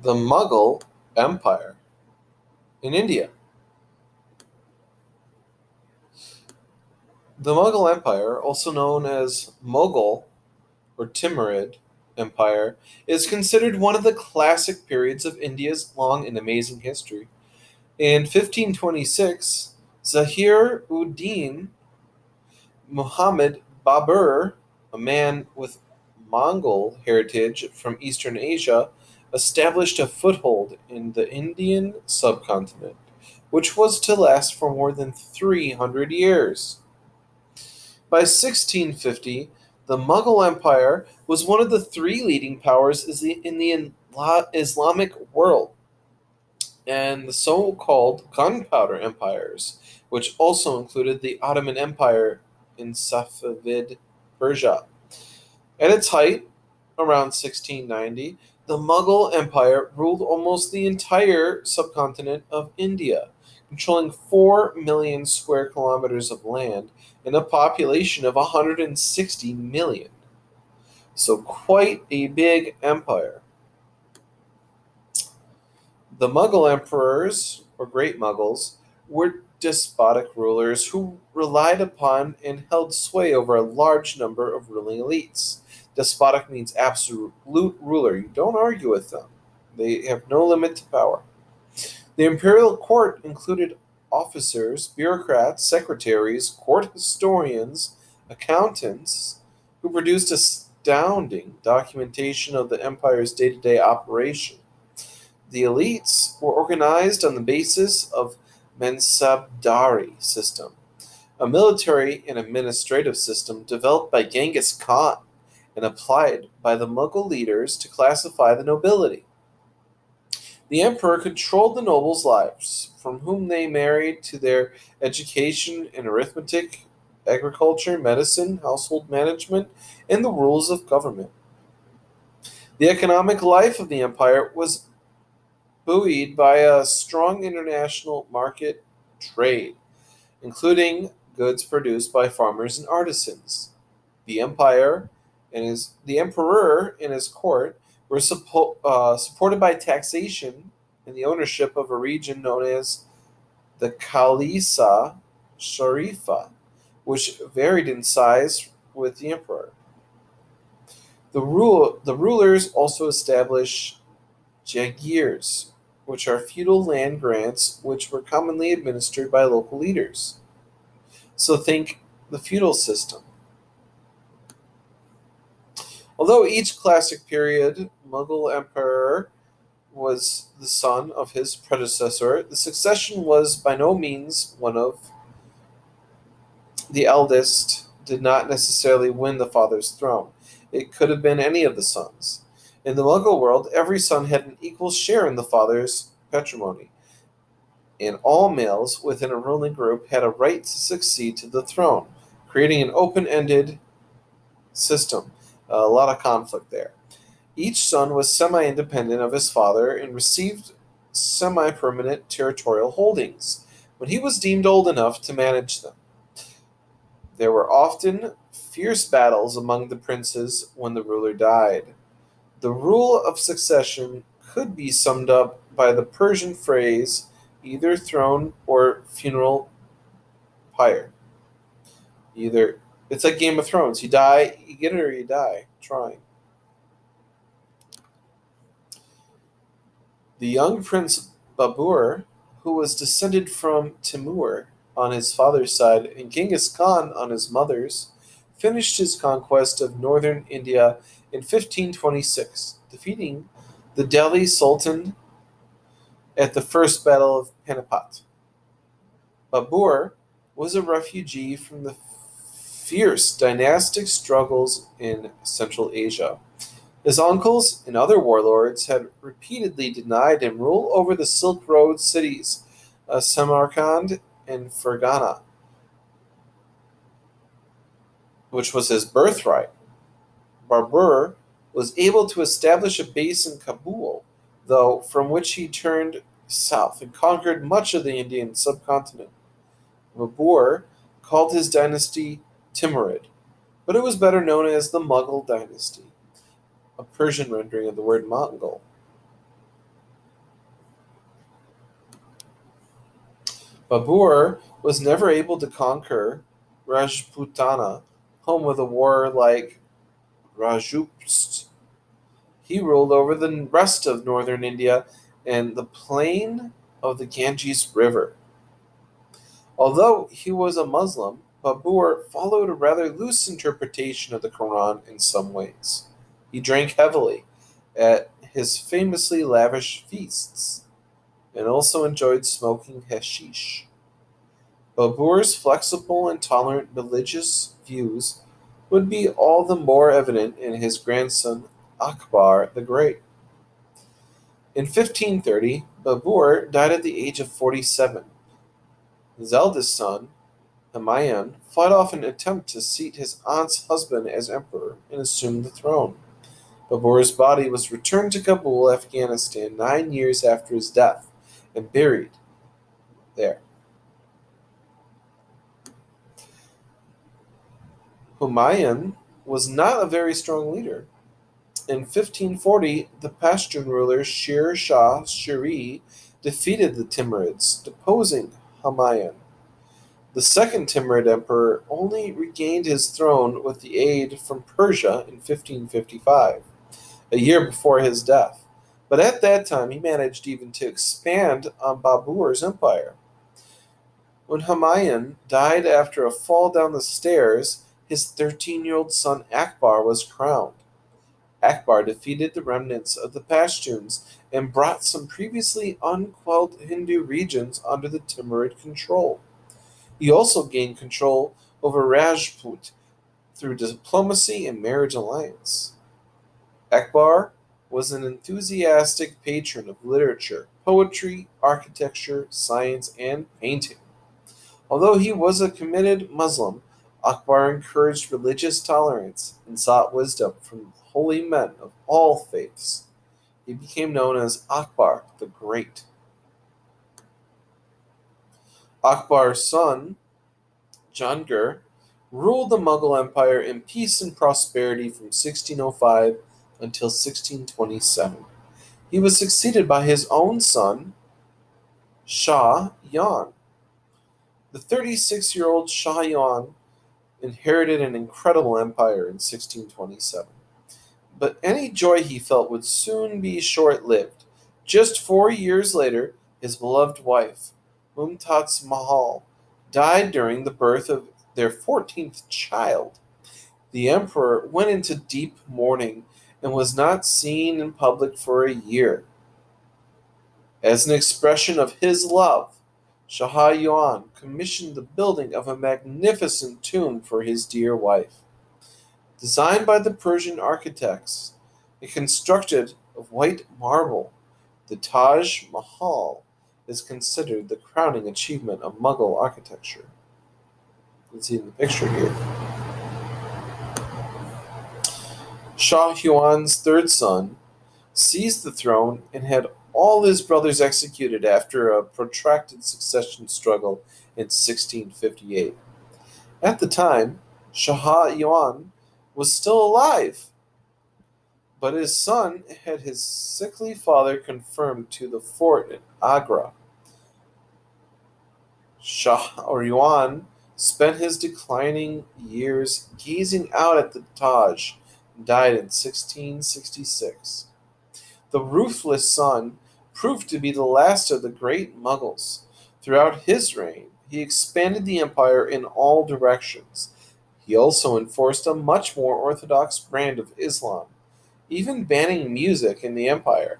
The Mughal Empire in India. The Mughal Empire, also known as Mughal or Timurid Empire, is considered one of the classic periods of India's long and amazing history. In 1526, Zahir ud-Din Muhammad Babur, a man with Mongol heritage from Eastern Asia, established a foothold in the Indian subcontinent, which was to last for more than 300 years. By 1650, the Mughal Empire was one of the three leading powers in the Islamic world, and the so called Gunpowder Empires, which also included the Ottoman Empire in Safavid Persia. At its height, around 1690, the Mughal Empire ruled almost the entire subcontinent of India, controlling 4 million square kilometers of land and a population of 160 million. So, quite a big empire. The Mughal emperors, or great Mughals, were despotic rulers who relied upon and held sway over a large number of ruling elites. Despotic means absolute ruler. You don't argue with them, they have no limit to power. The imperial court included officers, bureaucrats, secretaries, court historians, accountants, who produced astounding documentation of the empire's day to day operation. The elites were organized on the basis of Mansabdari system, a military and administrative system developed by Genghis Khan and applied by the Mughal leaders to classify the nobility. The emperor controlled the nobles' lives, from whom they married to their education in arithmetic, agriculture, medicine, household management, and the rules of government. The economic life of the empire was buoyed by a strong international market trade, including goods produced by farmers and artisans. The the emperor and his court were supported by taxation and the ownership of a region known as the Khalisa Sharifa, which varied in size with the emperor. The rulers also established jagirs, which are feudal land grants which were commonly administered by local leaders. So think the feudal system. Although each classic period Mughal emperor was the son of his predecessor, the succession was by no means one of the eldest did not necessarily win the father's throne. It could have been any of the sons. In the Mughal world, every son had an equal share in the father's patrimony, and all males within a ruling group had a right to succeed to the throne, creating an open ended system. A lot of conflict there. Each son was semi independent of his father and received semi permanent territorial holdings when he was deemed old enough to manage them. There were often fierce battles among the princes when the ruler died. The rule of succession could be summed up by the Persian phrase either throne or funeral pyre. Either it's like Game of Thrones. You die, you get it, or you die trying. The young prince Babur, who was descended from Timur on his father's side and Genghis Khan on his mother's, finished his conquest of northern India in 1526, defeating the Delhi Sultan at the First Battle of Panipat. Babur was a refugee from the fierce dynastic struggles in Central Asia. His uncles and other warlords had repeatedly denied him rule over the Silk Road cities of Samarkand and Fergana, which was his birthright. Babur was able to establish a base in Kabul, though, from which he turned south and conquered much of the Indian subcontinent. Babur called his dynasty Timurid, but it was better known as the Mughal dynasty, a Persian rendering of the word Mongol. Babur was never able to conquer Rajputana, home of the war like Rajput. He ruled over the rest of northern India and the plain of the Ganges River. Although he was a Muslim, Babur followed a rather loose interpretation of the Quran in some ways. He drank heavily at his famously lavish feasts and also enjoyed smoking hashish. Babur's flexible and tolerant religious views would be all the more evident in his grandson Akbar the Great. In 1530, Babur died at the age of 47. His eldest son, Humayun, fought off an attempt to seat his aunt's husband as emperor and assume the throne. Babur's body was returned to Kabul, Afghanistan, 9 years after his death and buried there. Humayun was not a very strong leader. In 1540, the Pashtun ruler Sher Shah Suri defeated the Timurids, deposing Humayun. The second Timurid emperor only regained his throne with the aid from Persia in 1555, a year before his death. But at that time, he managed even to expand on Babur's empire. When Humayun died after a fall down the stairs, his 13-year-old son Akbar was crowned. Akbar defeated the remnants of the Pashtuns and brought some previously unquelled Hindu regions under the Timurid control. He also gained control over Rajput through diplomacy and marriage alliance. Akbar was an enthusiastic patron of literature, poetry, architecture, science, and painting. Although he was a committed Muslim, Akbar encouraged religious tolerance and sought wisdom from holy men of all faiths. He became known as Akbar the Great. Akbar's son, Jahangir, ruled the Mughal Empire in peace and prosperity from 1605 until 1627. He was succeeded by his own son, Shah Jahan. The 36-year-old Shah Jahan inherited an incredible empire in 1627. But any joy he felt would soon be short lived. Just 4 years later, his beloved wife, Mumtaz Mahal, died during the birth of their 14th child. The emperor went into deep mourning and was not seen in public for a year. As an expression of his love, Shah Jahan commissioned the building of a magnificent tomb for his dear wife. Designed by the Persian architects and constructed of white marble, the Taj Mahal is considered the crowning achievement of Mughal architecture. You can see in the picture here. Shah Jahan's third son seized the throne and had all his brothers executed after a protracted succession struggle in 1658. At the time, Shah Jahan was still alive, but his son had his sickly father confirmed to the fort at Agra. Shah Jahan spent his declining years gazing out at the Taj and died in 1666. The ruthless son proved to be the last of the great Mughals. Throughout his reign, he expanded the empire in all directions. He also enforced a much more orthodox brand of Islam, even banning music in the empire.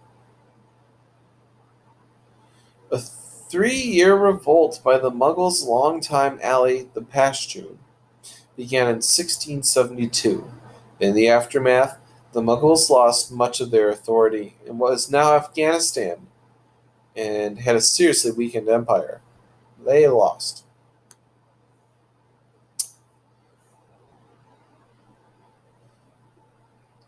A 3 year revolt by the Mughals' longtime ally, the Pashtun, began in 1672. In the aftermath, the Mughals lost much of their authority in what is now Afghanistan and had a seriously weakened empire. They lost.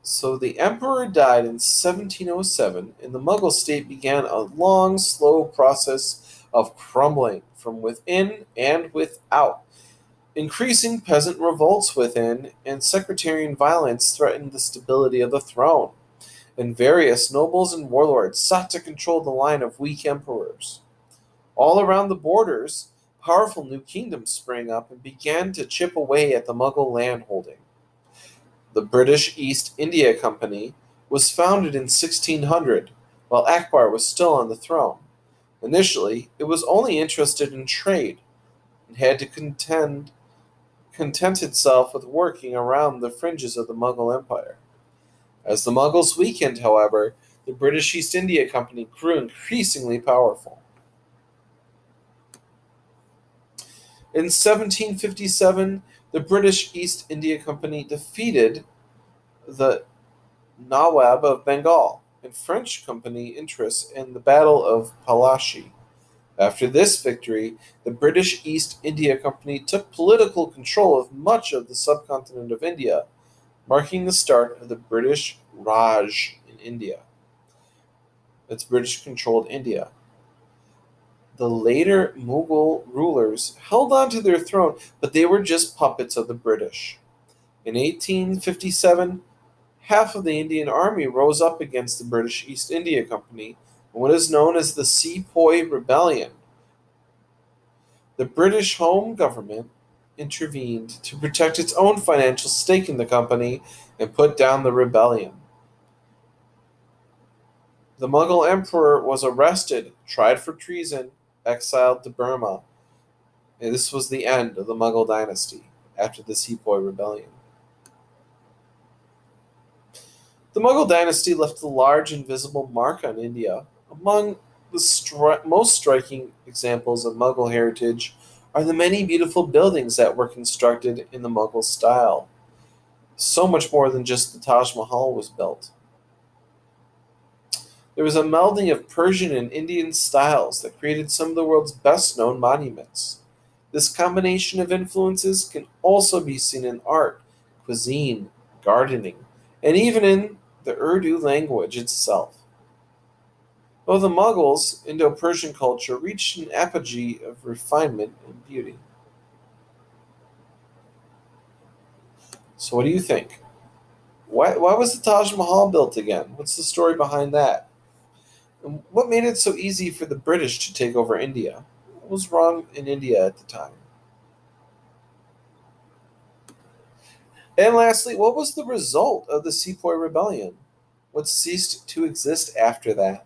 So the emperor died in 1707, and the Mughal state began a long, slow process of crumbling from within and without. Increasing peasant revolts within and sectarian violence threatened the stability of the throne, and various nobles and warlords sought to control the line of weak emperors. All around the borders, Powerful new kingdoms sprang up and began to chip away at the Mughal landholding. The British East India Company was founded in 1600, while Akbar was still on the throne. Initially, it was only interested in trade and had to content itself with working around the fringes of the Mughal Empire. As the Mughals weakened, however, the British East India Company grew increasingly powerful. In 1757, the British East India Company defeated the Nawab of Bengal and French company interests in the Battle of Palashi. After this victory, the British East India Company took political control of much of the subcontinent of India, marking the start of the British Raj in India. That's British controlled India. The later Mughal rulers held on to their throne, but they were just puppets of the British. In 1857, half of the Indian army rose up against the British East India Company in what is known as the Sepoy Rebellion. The British Home Government intervened to protect its own financial stake in the company and put down the rebellion. The Mughal emperor was arrested, tried for treason, exiled to Burma, and this was the end of the Mughal dynasty after the Sepoy Rebellion. The Mughal dynasty left a large invisible mark on India. Among the most striking examples of Mughal heritage are the many beautiful buildings that were constructed in the Mughal style. So much more than just the Taj Mahal was built. There was a melding of Persian and Indian styles that created some of the world's best known monuments. This combination of influences can also be seen in art, cuisine, gardening, and even in the Urdu language itself. Though the Mughals, Indo Persian culture reached an apogee of refinement and beauty. So, what do you think? Why was the Taj Mahal built again? What's the story behind that? And what made it so easy for the British to take over India? What was wrong in India at the time? And lastly, what was the result of the Sepoy Rebellion? What ceased to exist after that?